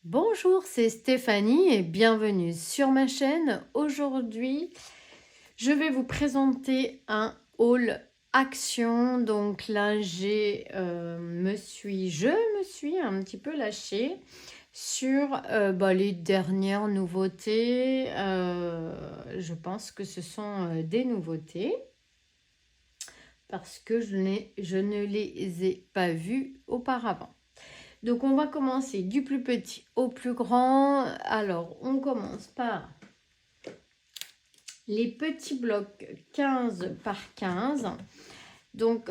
Bonjour, c'est Stéphanie et bienvenue sur ma chaîne. Aujourd'hui, je vais vous présenter un haul action. Donc là, je me suis un petit peu lâchée sur les dernières nouveautés. Je pense que ce sont des nouveautés parce que je ne les ai pas vues auparavant. Donc, on va commencer du plus petit au plus grand. Alors, on commence par les petits blocs 15 par 15. Donc,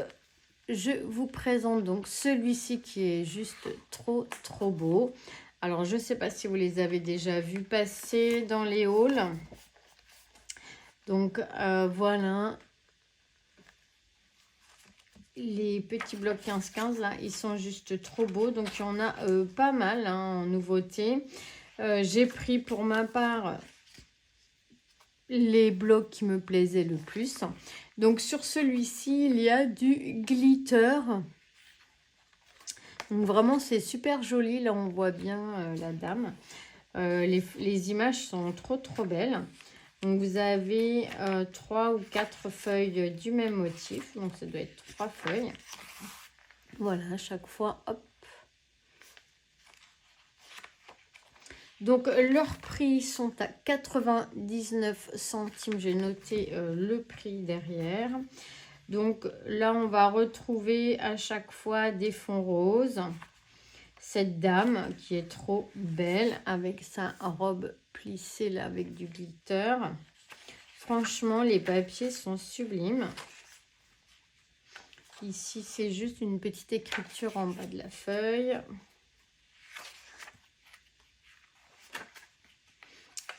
je vous présente donc celui-ci qui est juste trop beau. Alors, je ne sais pas si vous les avez déjà vus passer dans les hauls. Donc, voilà. Les petits blocs 15-15 là, ils sont juste trop beaux. Donc, il y en a pas mal en nouveauté. J'ai pris pour ma part les blocs qui me plaisaient le plus. Donc sur celui-ci, il y a du glitter. Donc vraiment, c'est super joli. Là, on voit bien la dame. Les images sont trop belles. Donc vous avez 3 ou 4 feuilles du même motif. Donc ça doit être 3 feuilles. Voilà, à chaque fois, hop. Donc leurs prix sont à 99 centimes. J'ai noté le prix derrière. Donc là, on va retrouver à chaque fois des fonds roses. Cette dame qui est trop belle avec sa robe plissée là avec du glitter. Franchement, les papiers sont sublimes. Ici, c'est juste une petite écriture en bas de la feuille.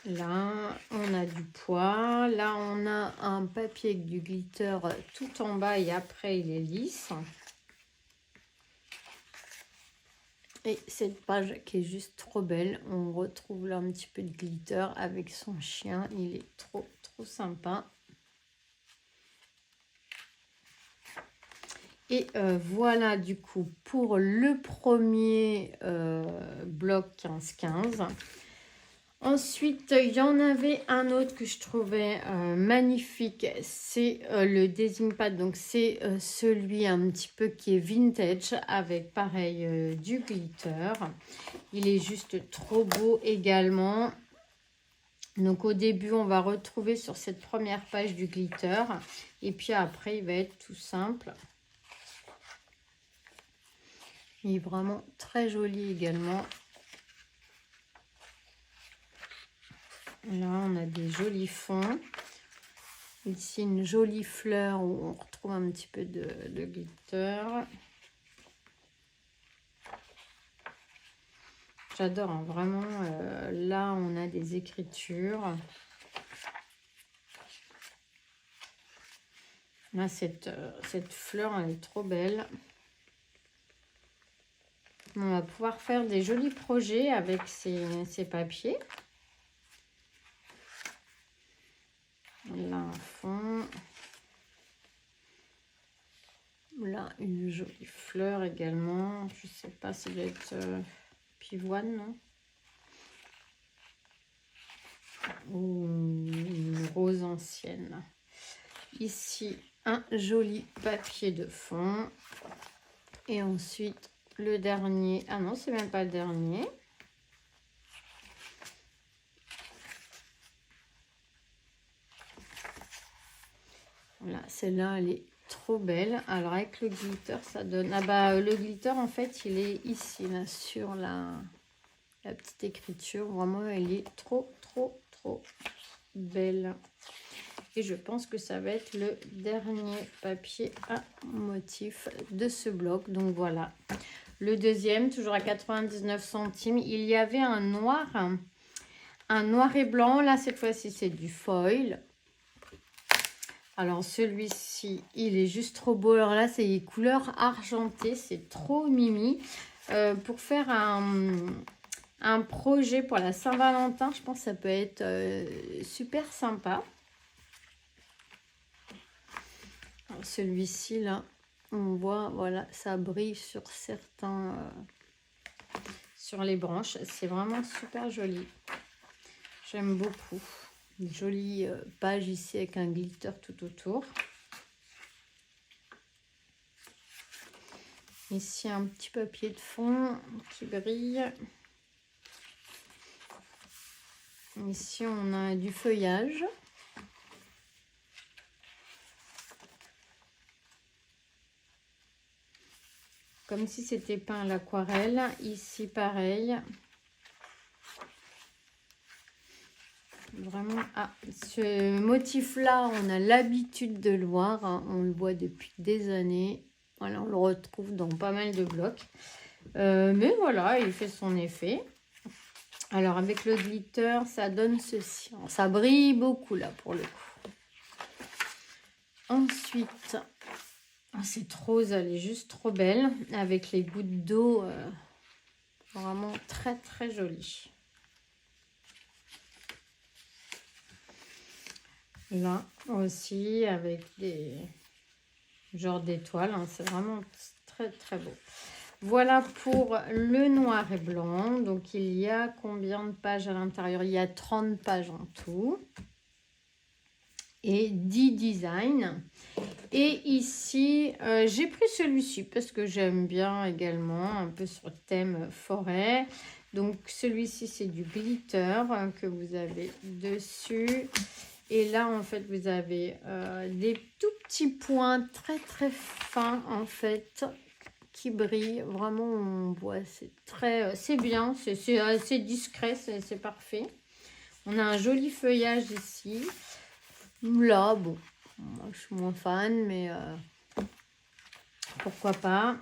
Là, on a du poids. Là, on a un papier avec du glitter tout en bas et après, il est lisse. Et cette page qui est juste trop belle. On retrouve là un petit peu de glitter avec son chien. Il est trop sympa. Et voilà du coup pour le premier bloc 15-15. Ensuite, il y en avait un autre que je trouvais magnifique. C'est le Design Pad. Donc, c'est celui un petit peu qui est vintage avec pareil du glitter. Il est juste trop beau également. Donc, au début, on va retrouver sur cette première page du glitter. Et puis après, il va être tout simple. Il est vraiment très joli également. Là, on a des jolis fonds. Ici, une jolie fleur où on retrouve un petit peu de glitter. J'adore, hein, vraiment. Là, on a des écritures. Là, cette fleur, elle est trop belle. On va pouvoir faire des jolis projets avec ces papiers. Là, un fond. Là, une jolie fleur également. Je ne sais pas si ça doit être pivoine, non? Ou une rose ancienne. Ici, un joli papier de fond. Et ensuite, le dernier. Ah non, c'est même pas le dernier. Voilà, celle-là, elle est trop belle. Alors, avec le glitter, ça donne... Ah bah, le glitter, en fait, il est ici, là, sur la petite écriture. Vraiment, elle est trop belle. Et je pense que ça va être le dernier papier à motif de ce bloc. Donc, voilà. Le deuxième, toujours à 99 centimes. Il y avait un noir et blanc. Là, cette fois-ci, c'est du foil. Alors, celui-ci, il est juste trop beau. Alors là, c'est les couleurs argentées. C'est trop mimi. Pour faire un projet pour la Saint-Valentin, je pense que ça peut être super sympa. Celui-ci, là, on voit, voilà, ça brille sur sur les branches. C'est vraiment super joli. J'aime beaucoup. Une jolie page ici avec un glitter tout autour. Ici, un petit papier de fond qui brille. Ici, on a du feuillage. Comme si c'était peint à l'aquarelle. Ici, pareil. Vraiment, ce motif-là, on a l'habitude de le voir. Hein. On le voit depuis des années. Voilà, on le retrouve dans pas mal de blocs. Mais voilà, il fait son effet. Alors, avec le glitter, ça donne ceci. Alors, ça brille beaucoup, là, pour le coup. Ensuite, cette rose, elle est juste trop belle. Avec les gouttes d'eau, vraiment très, très jolie. Là aussi, avec des genres d'étoiles. Hein, c'est vraiment très, très beau. Voilà pour le noir et blanc. Donc, il y a combien de pages à l'intérieur? Il y a 30 pages en tout. Et 10 designs. Et ici, j'ai pris celui-ci parce que j'aime bien également, un peu sur le thème forêt. Donc, celui-ci, c'est du glitter que vous avez dessus. Et là, en fait, vous avez des tout petits points très, très fins, en fait, qui brillent. Vraiment, on voit, c'est bien, c'est assez discret, c'est parfait. On a un joli feuillage ici. Là, bon, moi, je suis moins fan, mais pourquoi pas.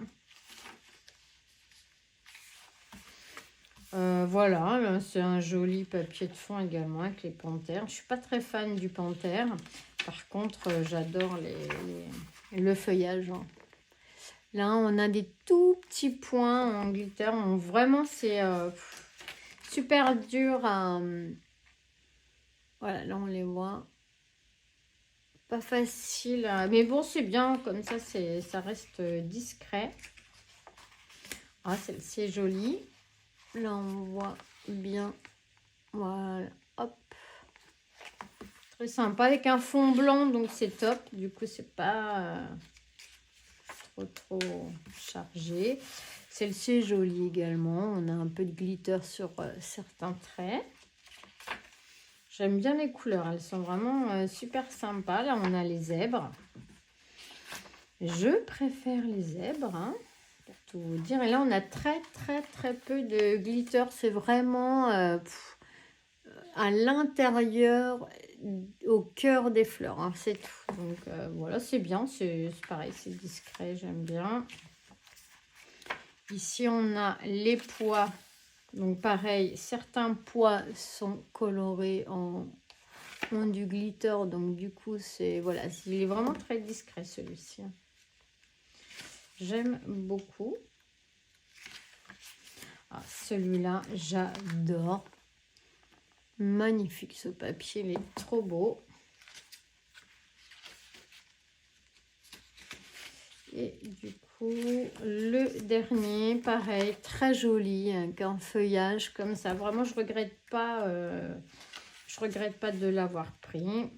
Voilà, c'est un joli papier de fond également avec les panthères. Je ne suis pas très fan du panthère. Par contre, j'adore le feuillage. Hein. Là, on a des tout petits points en glitter. Vraiment, c'est super dur à... voilà, là, on les voit. Pas facile. Mais bon, c'est bien. Comme ça, ça reste discret. Ah, celle-ci est jolie. Là, on voit bien. Voilà. Hop. Très sympa. Avec un fond blanc, donc c'est top. Du coup, c'est pas trop chargé. Celle-ci est jolie également. On a un peu de glitter sur certains traits. J'aime bien les couleurs. Elles sont vraiment super sympas. Là, on a les zèbres. Je préfère les zèbres, hein, pour tout vous dire. Et là, on a très peu de glitter. C'est vraiment à l'intérieur, au cœur des fleurs. Hein, c'est tout. Donc, voilà, c'est bien. C'est pareil, c'est discret. J'aime bien. Ici, on a les pois. Donc, pareil, certains pois sont colorés en du glitter. Donc, du coup, c'est... Voilà, il est vraiment très discret, celui-ci. J'aime beaucoup. Ah, celui-là, j'adore. Magnifique, ce papier, il est trop beau. Et du coup, le dernier, pareil, très joli, avec un feuillage comme ça. Vraiment, je regrette pas de l'avoir pris.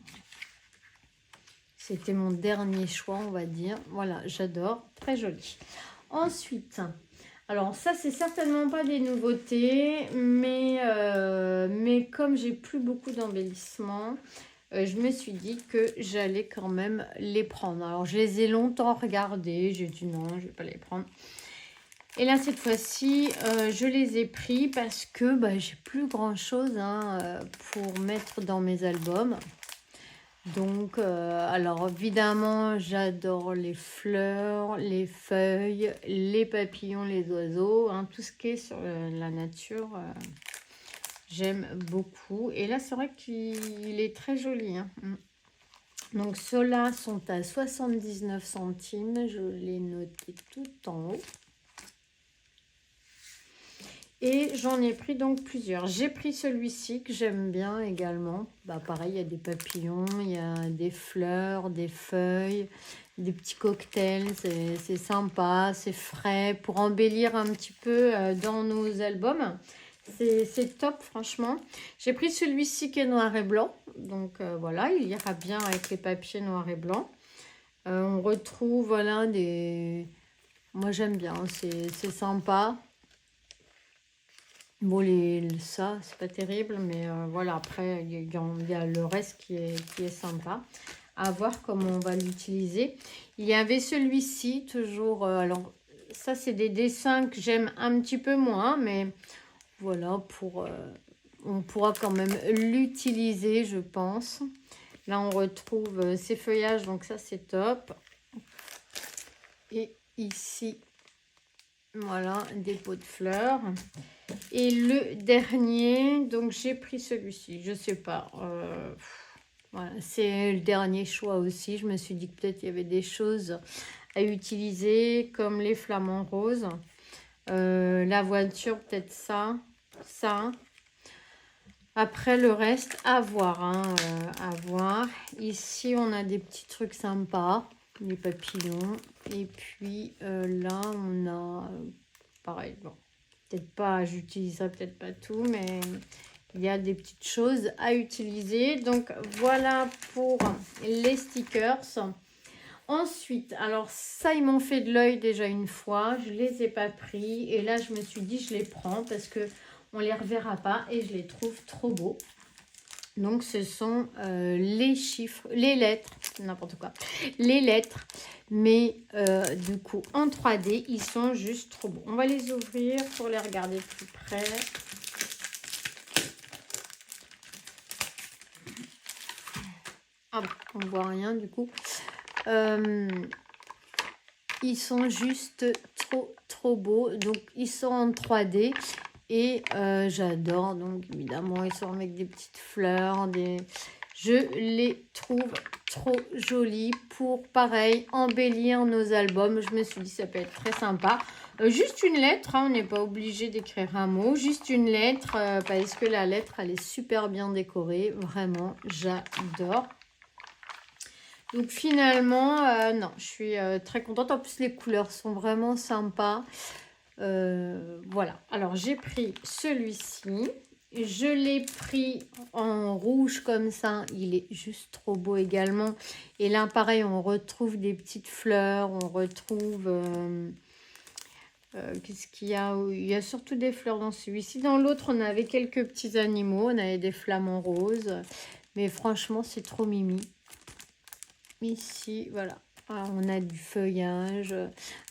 C'était mon dernier choix, on va dire. Voilà, j'adore, très joli. Ensuite, alors ça, c'est certainement pas des nouveautés, mais comme j'ai plus beaucoup d'embellissements, je me suis dit que j'allais quand même les prendre. Alors, je les ai longtemps regardés. J'ai dit non, je vais pas les prendre. Et là, cette fois-ci, je les ai pris parce que j'ai plus grand-chose pour mettre dans mes albums. Donc, alors évidemment, j'adore les fleurs, les feuilles, les papillons, les oiseaux. Hein, tout ce qui est sur la nature, j'aime beaucoup. Et là, c'est vrai qu'il est très joli. Hein. Donc, ceux-là sont à 79 centimes. Je l'ai noté tout en haut. Et j'en ai pris donc plusieurs. J'ai pris celui-ci que j'aime bien également. Bah pareil, il y a des papillons, il y a des fleurs, des feuilles, des petits cocktails. C'est sympa, c'est frais pour embellir un petit peu dans nos albums. C'est top franchement. J'ai pris celui-ci qui est noir et blanc. Donc voilà, il ira bien avec les papiers noir et blanc. On retrouve voilà des... Moi j'aime bien, c'est sympa. Bon, ça, c'est pas terrible, mais voilà, après, il y a le reste qui est sympa. À voir comment on va l'utiliser. Il y avait celui-ci, toujours, alors, ça, c'est des dessins que j'aime un petit peu moins, mais voilà, on pourra quand même l'utiliser, je pense. Là, on retrouve ces feuillages, donc ça, c'est top. Et ici, voilà, des pots de fleurs. Et le dernier, donc j'ai pris celui-ci, je sais pas. Voilà, c'est le dernier choix aussi. Je me suis dit que peut-être il y avait des choses à utiliser comme les flamants roses. La voiture, peut-être ça. Après le reste, à voir. À voir. Ici, on a des petits trucs sympas. Les papillons. Et puis là, on a... pareil, bon. Peut-être pas, j'utiliserai peut-être pas tout, mais il y a des petites choses à utiliser. Donc, voilà pour les stickers. Ensuite, alors ça, ils m'ont fait de l'œil déjà une fois. Je les ai pas pris. Et là, je me suis dit, je les prends parce que on les reverra pas et je les trouve trop beaux. Donc, ce sont les chiffres, les lettres, n'importe quoi, les lettres, mais du coup, en 3D, ils sont juste trop beaux. On va les ouvrir pour les regarder de plus près. Ah bon, on ne voit rien du coup. Ils sont juste trop beaux. Donc, ils sont en 3D. Et j'adore, donc évidemment, ils sont avec des petites fleurs. Je les trouve trop jolis pour, pareil, embellir nos albums. Je me suis dit, ça peut être très sympa. Juste une lettre, hein, on n'est pas obligé d'écrire un mot. Juste une lettre, parce que la lettre, elle est super bien décorée. Vraiment, j'adore. Donc finalement, non, je suis très contente. En plus, les couleurs sont vraiment sympas. Voilà, alors j'ai pris celui-ci, je l'ai pris en rouge comme ça, il est juste trop beau également. Et là pareil, on retrouve des petites fleurs, on retrouve qu'est-ce qu'il y a? Il y a surtout des fleurs dans celui-ci. Dans l'autre, on avait quelques petits animaux, on avait des flamants roses, mais franchement c'est trop mimi. Ici, voilà. Ah, on a du feuillage.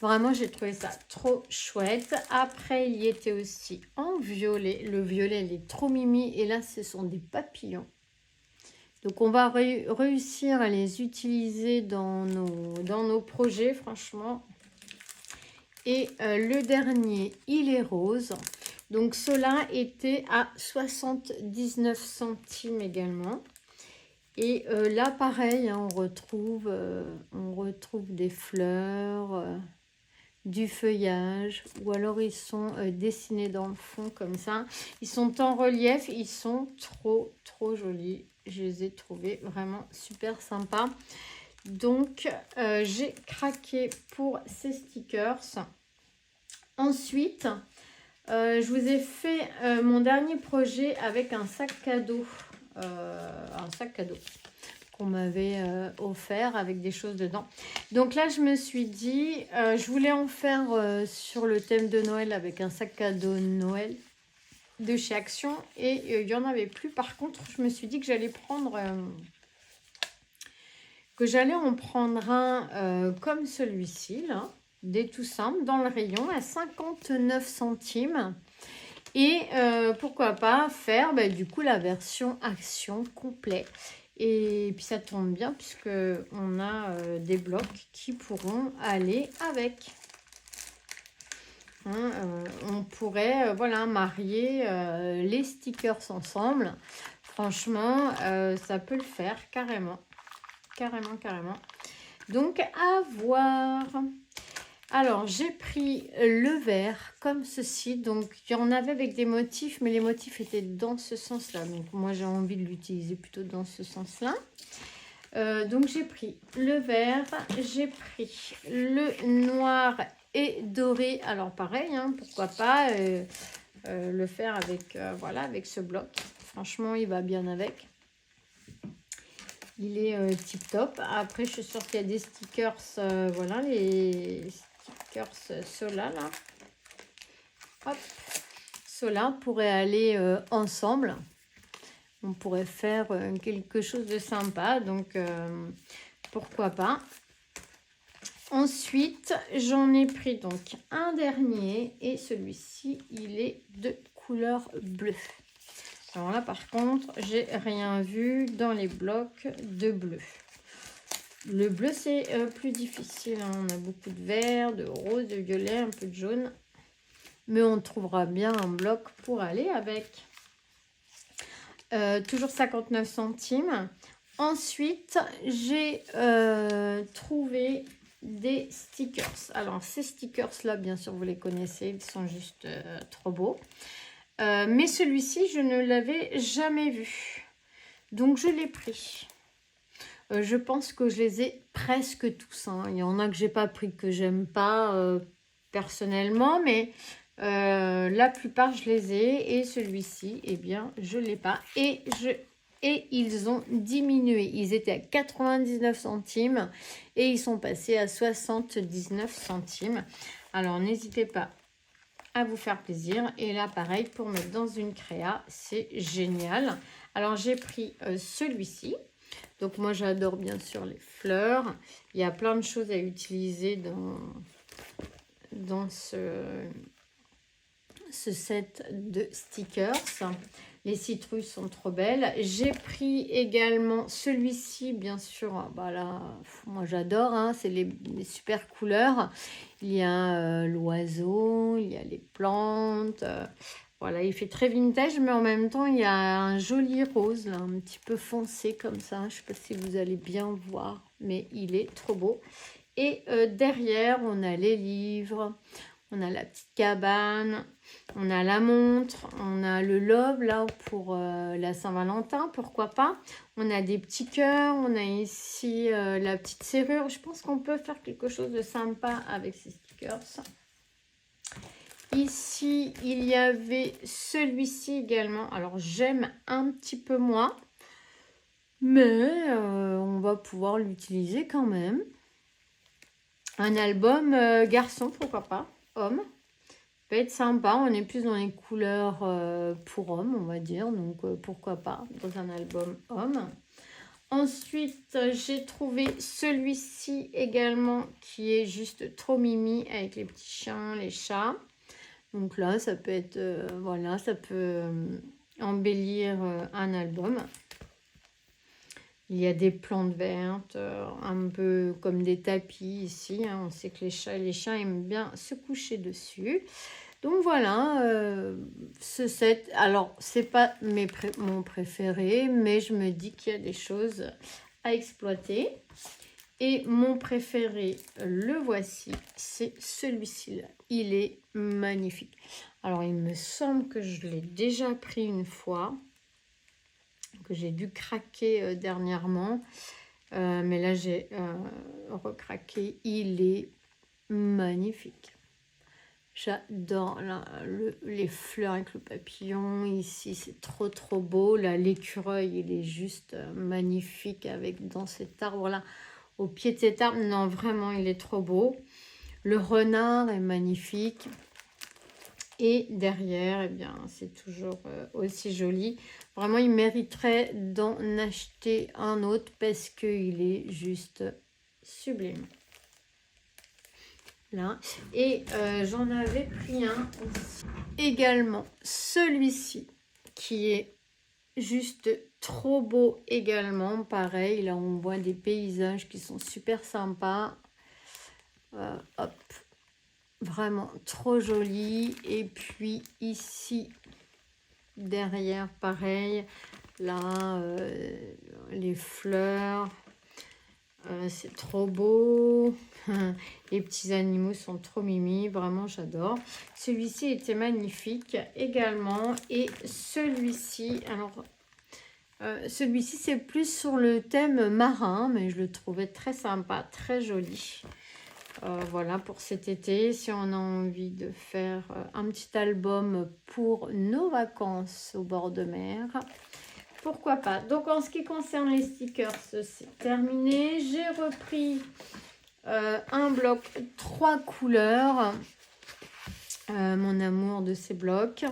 Vraiment, j'ai trouvé ça trop chouette. Après, il y était aussi en violet. Le violet, il est trop mimi. Et là, ce sont des papillons. Donc, on va réussir à les utiliser dans nos projets, franchement. Et le dernier, il est rose. Donc, cela était à 79 centimes également. Et là, pareil, hein, on retrouve des fleurs, du feuillage, ou alors ils sont dessinés dans le fond comme ça. Ils sont en relief, ils sont trop jolis. Je les ai trouvés vraiment super sympas. Donc, j'ai craqué pour ces stickers. Ensuite, je vous ai fait mon dernier projet avec un sac cadeau. Qu'on m'avait offert avec des choses dedans. Donc là, je me suis dit, je voulais en faire sur le thème de Noël avec un sac cadeau Noël de chez Action. Et il n'y en avait plus. Par contre, je me suis dit que j'allais en prendre un comme celui-ci, là, des tout simples, dans le rayon à 59 centimes. Et pourquoi pas faire du coup la version Action complet. Et puis ça tombe bien puisque on a des blocs qui pourront aller avec. Hein, on pourrait voilà, marier les stickers ensemble. Franchement, ça peut le faire carrément. Carrément. Donc à voir. Alors, j'ai pris le vert comme ceci. Donc, il y en avait avec des motifs, mais les motifs étaient dans ce sens-là. Donc, moi, j'ai envie de l'utiliser plutôt dans ce sens-là. Donc, j'ai pris le vert, j'ai pris le noir et doré. Alors, pareil, hein, pourquoi pas le faire avec, voilà, avec ce bloc. Franchement, il va bien avec. Il est tip top. Après, je suis sûre qu'il y a des stickers, voilà, les stickers Sola là. Hop, Sola pourrait aller ensemble. On pourrait faire quelque chose de sympa, donc pourquoi pas. Ensuite, j'en ai pris donc un dernier et celui-ci, il est de couleur bleue. Alors là, par contre, j'ai rien vu dans les blocs de bleu. Le bleu, c'est plus difficile. Hein. On a beaucoup de vert, de rose, de violet, un peu de jaune. Mais on trouvera bien un bloc pour aller avec. Toujours 59 centimes. Ensuite, j'ai trouvé des stickers. Alors, ces stickers-là, bien sûr, vous les connaissez. Ils sont juste trop beaux. Mais celui-ci, je ne l'avais jamais vu. Donc, je l'ai pris. Je pense que je les ai presque tous. Hein. Il y en a que j'ai pas pris, que j'aime pas personnellement. Mais la plupart, je les ai. Et celui-ci, eh bien, je ne l'ai pas. Et ils ont diminué. Ils étaient à 99 centimes. Et ils sont passés à 79 centimes. Alors, n'hésitez pas à vous faire plaisir. Et là, pareil, pour mettre dans une créa, c'est génial. Alors, j'ai pris celui-ci. Donc, moi, j'adore bien sûr les fleurs. Il y a plein de choses à utiliser dans ce set de stickers. Les citrus sont trop belles. J'ai pris également celui-ci, bien sûr. Bah là, moi j'adore, hein, c'est les super couleurs. Il y a l'oiseau, il y a les plantes. Voilà, il fait très vintage, mais en même temps, il y a un joli rose, là, un petit peu foncé comme ça. Je ne sais pas si vous allez bien voir, mais il est trop beau. Et derrière, on a les livres. On a la petite cabane, on a la montre, on a le lobe là pour la Saint-Valentin, pourquoi pas. On a des petits cœurs, on a ici la petite serrure. Je pense qu'on peut faire quelque chose de sympa avec ces stickers. Ici, il y avait celui-ci également. Alors, j'aime un petit peu moins, mais on va pouvoir l'utiliser quand même. Un album garçon, pourquoi pas, homme. Peut être sympa, on est plus dans les couleurs pour hommes, on va dire, donc pourquoi pas dans un album homme. Ensuite, j'ai trouvé celui-ci également qui est juste trop mimi avec les petits chiens, les chats. Donc là, ça peut être, voilà, ça peut embellir un album. Il y a des plantes vertes, un peu comme des tapis ici. Hein. On sait que les chats et les chiens aiment bien se coucher dessus. Donc voilà, ce set. Alors, c'est pas mon préféré, mais je me dis qu'il y a des choses à exploiter. Et mon préféré, le voici, c'est celui-ci là. Il est magnifique. Alors, il me semble que je l'ai déjà pris une fois, que j'ai dû craquer dernièrement. Mais là, j'ai recraqué. Il est magnifique. J'adore les fleurs avec le papillon. Ici, c'est trop, trop beau. Là, l'écureuil, il est juste magnifique avec dans cet arbre-là. Au pied de cet arbre, non, vraiment, il est trop beau. Le renard est magnifique. Et derrière, eh bien, c'est toujours aussi joli. Vraiment, il mériterait d'en acheter un autre parce qu'il est juste sublime. Là. Et j'en avais pris un aussi. Également, celui-ci qui est juste trop beau également. Pareil, là, on voit des paysages qui sont super sympas. Hop. Vraiment trop joli. Et puis ici, derrière, pareil. Là, les fleurs. C'est trop beau. Les petits animaux sont trop mimi. Vraiment, j'adore. Celui-ci était magnifique également. Et celui-ci, alors, celui-ci, c'est plus sur le thème marin, mais je le trouvais très sympa, très joli. Voilà pour cet été, si on a envie de faire un petit album pour nos vacances au bord de mer, pourquoi pas. Donc en ce qui concerne les stickers, c'est terminé. J'ai repris un bloc 3 couleurs, mon amour de ces blocs.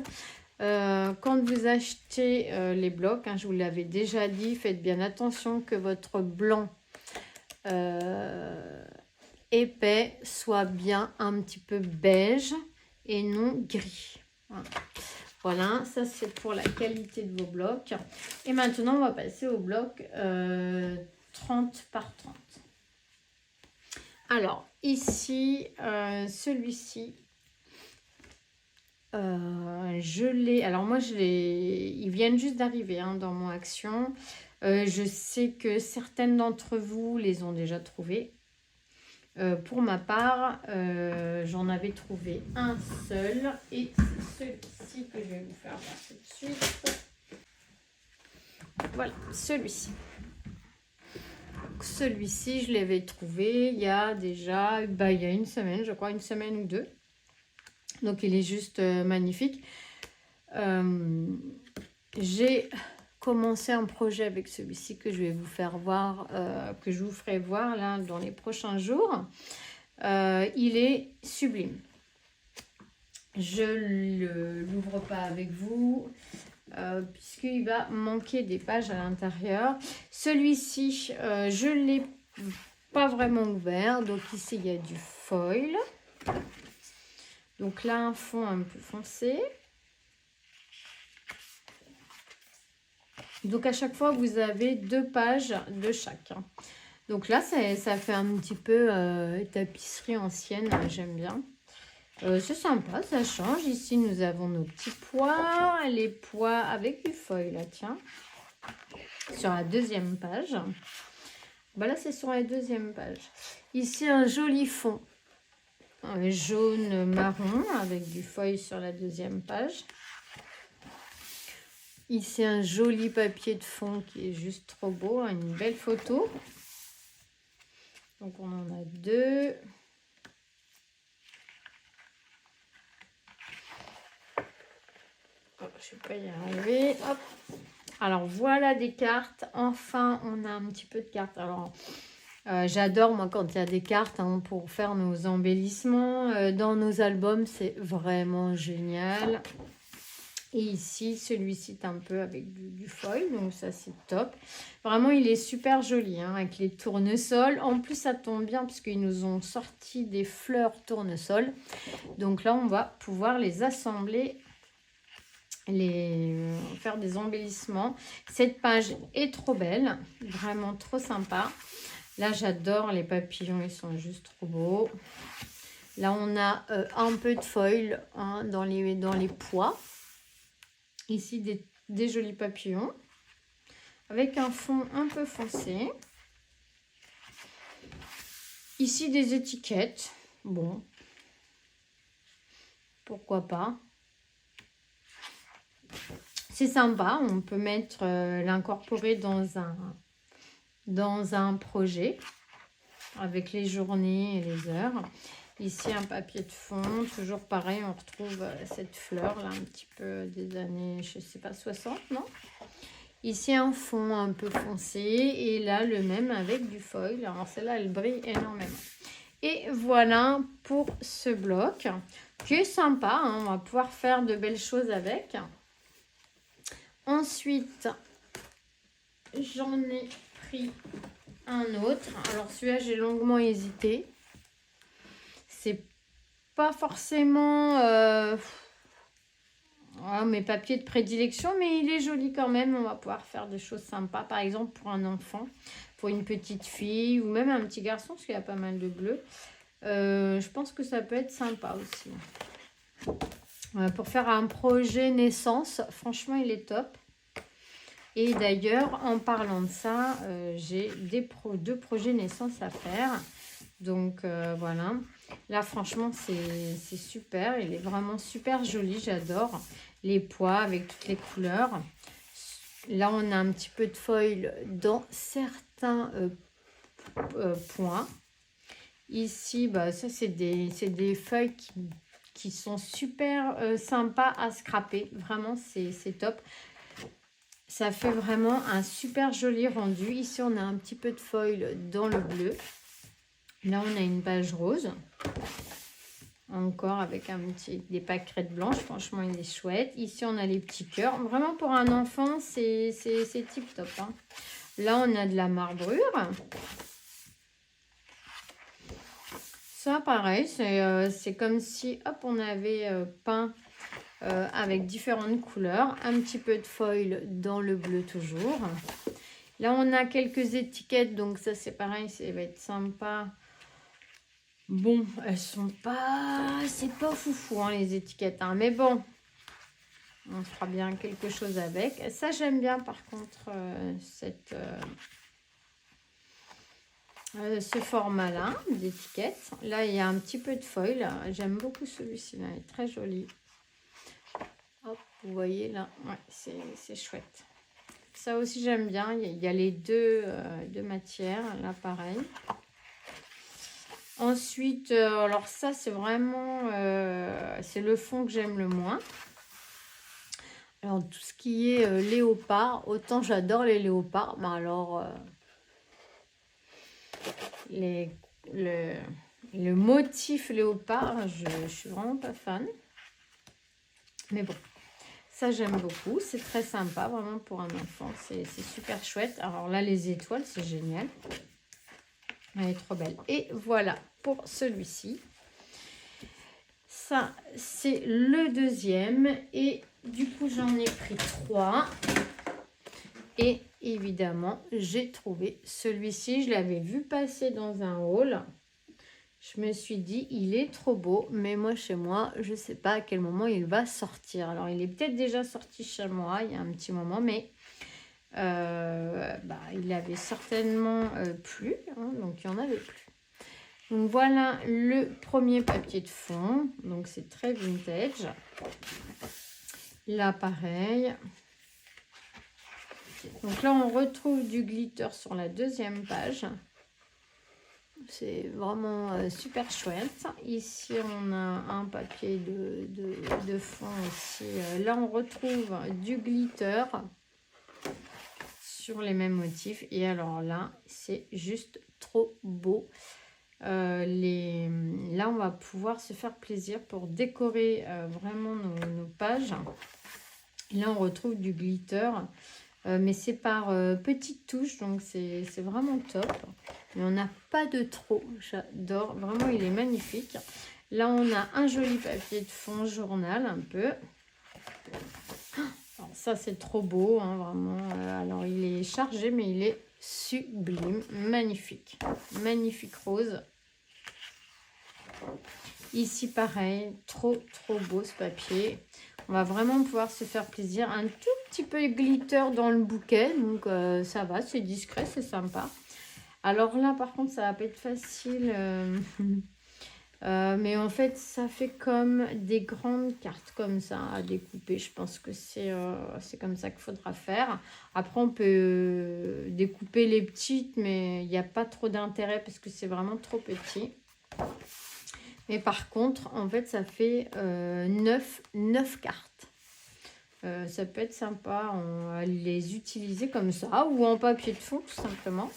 Quand vous achetez les blocs, hein, je vous l'avais déjà dit, faites bien attention que votre blanc épais soit bien un petit peu beige et non gris. Voilà, ça c'est pour la qualité de vos blocs. Et maintenant, on va passer au bloc 30 par 30. Alors, ici, celui-ci, je l'ai... Alors, moi, ils viennent juste d'arriver hein, dans mon action. Je sais que certaines d'entre vous les ont déjà trouvés. Pour ma part, j'en avais trouvé un seul et c'est celui-ci que je vais vous faire voir tout de suite. Voilà, celui-ci. Celui-ci, je l'avais trouvé il y a déjà il y a une semaine, je crois, une semaine ou deux. Donc, il est juste magnifique. J'ai commencé un projet avec celui-ci que je vais vous faire voir, que je vous ferai voir là dans les prochains jours. Il est sublime. Je ne l'ouvre pas avec vous puisqu'il va manquer des pages à l'intérieur. Celui-ci, je ne l'ai pas vraiment ouvert. Donc ici, il y a du foil. Donc là, un fond un peu foncé. Donc à chaque fois, vous avez 2 pages de chaque. Donc là, ça fait un petit peu tapisserie ancienne, j'aime bien. C'est sympa, ça change. Ici, nous avons nos petits pois, les pois avec du foil, là, tiens. Sur la 2e page. Bah là, c'est sur la 2e page. Ici, un joli fond. Jaune marron avec du foil sur la 2e page. Ici, un joli papier de fond qui est juste trop beau. Hein, une belle photo. Donc, on en a 2. Oh, je ne vais pas y arriver. Hop. Alors, voilà des cartes. Enfin, on a un petit peu de cartes. Alors, j'adore, moi, quand il y a des cartes hein, pour faire nos embellissements. Dans nos albums, c'est vraiment génial. Et ici, celui-ci est un peu avec du foil, donc ça c'est top. Vraiment, il est super joli hein, avec les tournesols. En plus, ça tombe bien puisqu'ils nous ont sorti des fleurs tournesol. Donc là, on va pouvoir les assembler, faire des embellissements. Cette page est trop belle, vraiment trop sympa. Là, j'adore les papillons, ils sont juste trop beaux. Là, on a un peu de foil hein, dans les pois. Ici, des jolis papillons avec un fond un peu foncé. Ici, des étiquettes. Bon, pourquoi pas. C'est sympa. On peut mettre l'incorporer dans un projet avec les journées et les heures. Ici, un papier de fond, toujours pareil, on retrouve cette fleur là, un petit peu des années, je sais pas, 60, non? Ici, un fond un peu foncé et là, le même avec du foil. Alors, celle-là, elle brille énormément. Et voilà pour ce bloc qui est sympa, hein, on va pouvoir faire de belles choses avec. Ensuite, j'en ai pris un autre. Alors, celui-là, j'ai longuement hésité. C'est pas forcément mes papiers de prédilection, mais il est joli quand même. On va pouvoir faire des choses sympas, par exemple pour un enfant, pour une petite fille ou même un petit garçon, parce qu'il y a pas mal de bleu. Je pense que ça peut être sympa aussi. Pour faire un projet naissance, franchement, il est top. Et d'ailleurs, en parlant de ça, j'ai deux projets naissance à faire. Donc voilà. Là, franchement, c'est super. Il est vraiment super joli. J'adore les pois avec toutes les couleurs. Là, on a un petit peu de foil dans certains points. Ici, bah, ça, c'est des feuilles qui sont super sympas à scraper. Vraiment, c'est top. Ça fait vraiment un super joli rendu. Ici, on a un petit peu de foil dans le bleu. Là, on a une page rose. Encore avec des pâquerettes blanches. Franchement, il est chouette. Ici, on a les petits cœurs. Vraiment, pour un enfant, c'est tip top. Hein. Là, on a de la marbrure. Ça, pareil, c'est comme si, hop, on avait peint avec différentes couleurs. Un petit peu de foil dans le bleu toujours. Là, on a quelques étiquettes. Donc, ça, c'est pareil, ça va être sympa. Bon, elles sont pas... C'est pas foufou, hein, les étiquettes. Hein, mais bon, on fera bien quelque chose avec. Ça, j'aime bien, par contre, ce format-là d'étiquette. Là, il y a un petit peu de foil. J'aime beaucoup celui-ci. Il est très joli. Hop, vous voyez là, ouais, c'est chouette. Ça aussi, j'aime bien. Il y a les deux matières. Là, pareil. Ensuite, alors ça, c'est vraiment... c'est le fond que j'aime le moins. Alors, tout ce qui est léopard, autant j'adore les léopards. Mais alors... le motif léopard, je suis vraiment pas fan. Mais bon, ça j'aime beaucoup. C'est très sympa, vraiment pour un enfant. C'est super chouette. Alors là, les étoiles, c'est génial. Elle est trop belle. Et voilà pour celui-ci. Ça, c'est le deuxième. Et du coup, j'en ai pris 3. Et évidemment, j'ai trouvé celui-ci. Je l'avais vu passer dans un haul. Je me suis dit, il est trop beau. Mais moi, chez moi, je ne sais pas à quel moment il va sortir. Alors, il est peut-être déjà sorti chez moi il y a un petit moment. Mais il avait certainement plu. Hein, donc, il n'y en avait plus. Donc, voilà le premier papier de fond. Donc, c'est très vintage. Là, pareil. Donc là, on retrouve du glitter sur la deuxième page. C'est vraiment super chouette. Ici, on a un papier de fond aussi. Là, on retrouve du glitter sur les mêmes motifs. Et alors là, c'est juste trop beau. Là, on va pouvoir se faire plaisir pour décorer vraiment nos pages. Là, on retrouve du glitter. Mais c'est par petites touches, donc c'est vraiment top. Mais on n'a pas de trop, j'adore, vraiment il est magnifique. Là on a un joli papier de fond journal un peu. Alors, ça c'est trop beau, hein, vraiment. Alors il est chargé mais il est sublime, magnifique. Magnifique rose. Ici pareil, trop beau ce papier. On va vraiment pouvoir se faire plaisir. Un tout petit peu de glitter dans le bouquet. Donc ça va, c'est discret, c'est sympa. Alors là, par contre, ça va pas être facile. Mais en fait, ça fait comme des grandes cartes comme ça à découper. Je pense que c'est comme ça qu'il faudra faire. Après, on peut découper les petites, mais il n'y a pas trop d'intérêt parce que c'est vraiment trop petit. Mais par contre, en fait, ça fait 9 cartes. Ça peut être sympa à les utiliser comme ça ou en papier de fond, tout simplement.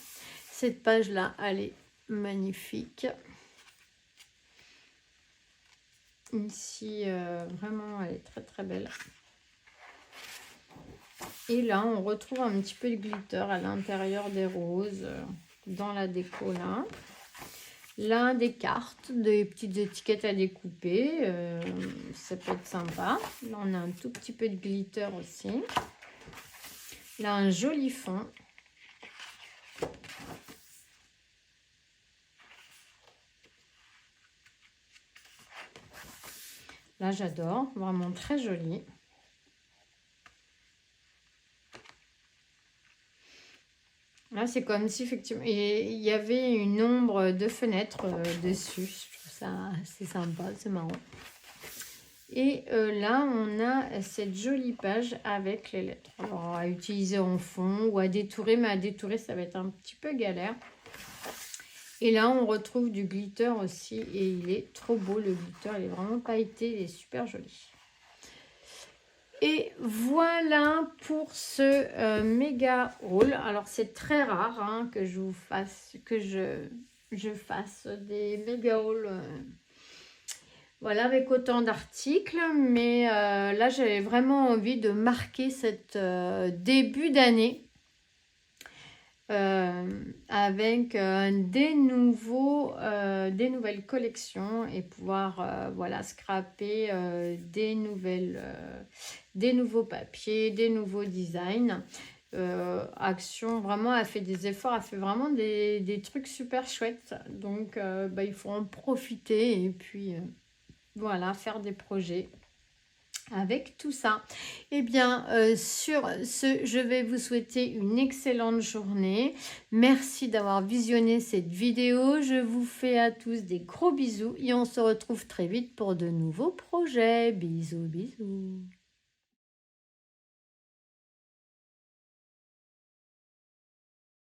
Cette page-là, elle est magnifique. Ici, vraiment, elle est très belle. Et là, on retrouve un petit peu de glitter à l'intérieur des roses, dans la déco, là. Là, des cartes, des petites étiquettes à découper. Ça peut être sympa. Là, on a un tout petit peu de glitter aussi. Là, un joli fond. Là, j'adore. Vraiment très joli. c'est comme si effectivement il y avait une ombre de fenêtre dessus. Je trouve ça assez sympa, c'est marrant. Et là, on a cette jolie page avec les lettres. Alors, à utiliser en fond ou à détourer, mais à détourer, ça va être un petit peu galère. Et là, on retrouve du glitter aussi. Et il est trop beau, le glitter. Il est vraiment pailleté, il est super joli. Et voilà pour ce méga haul. Alors, c'est très rare hein, que je vous fasse, que je fasse des méga hauls. Voilà, avec autant d'articles, mais là, j'avais vraiment envie de marquer cette début d'année avec des nouvelles collections et pouvoir voilà, scraper des nouveaux papiers, des nouveaux designs. Action vraiment a fait des efforts, a fait vraiment des trucs super chouettes. Donc, il faut en profiter et puis... voilà, faire des projets avec tout ça. Eh bien, sur ce, je vais vous souhaiter une excellente journée. Merci d'avoir visionné cette vidéo. Je vous fais à tous des gros bisous et on se retrouve très vite pour de nouveaux projets. Bisous, bisous.